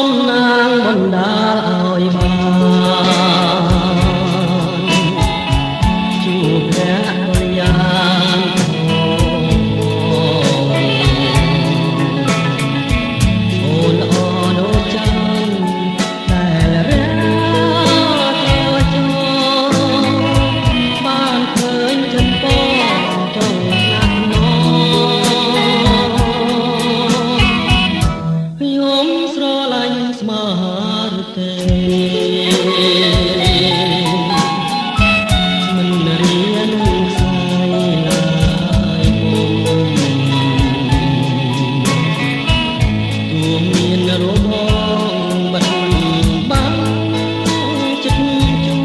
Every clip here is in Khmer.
มนางบนดาลอยมาจูบแพ้บริยานโอนอ่อนโอจันแต่เรียเธอจอบ้านเคยฉันป้อนเจ้าหนักน้องยมស្រឡាញ់ស្មារតីមិនរៀនខ្សែឡាយមុំទួមានរបងបាត់បាំងចិត្តជុំ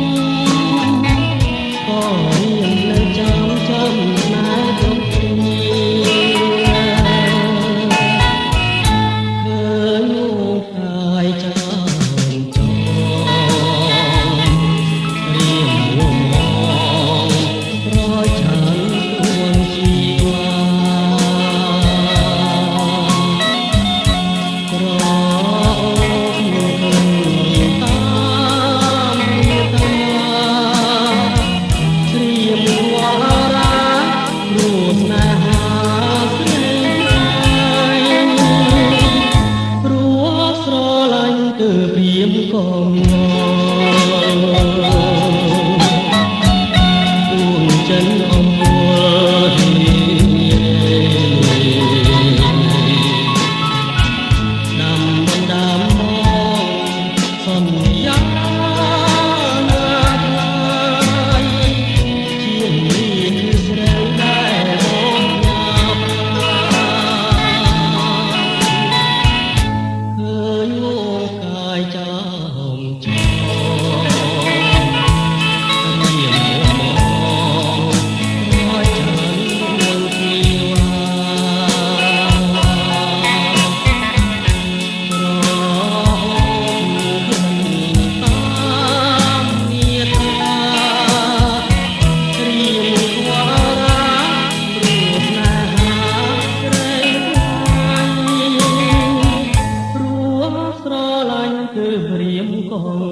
ក៏រៀននៅចាំស្នេហ៍គ្រប់គ្នាកងពួងចិនអំពលដាំបណ្ដាំមកសន្យាណាថ្លៃជាមានស្រីដែលបងញ៉ាំឃើញវងកាយចាគឺព្រាមកង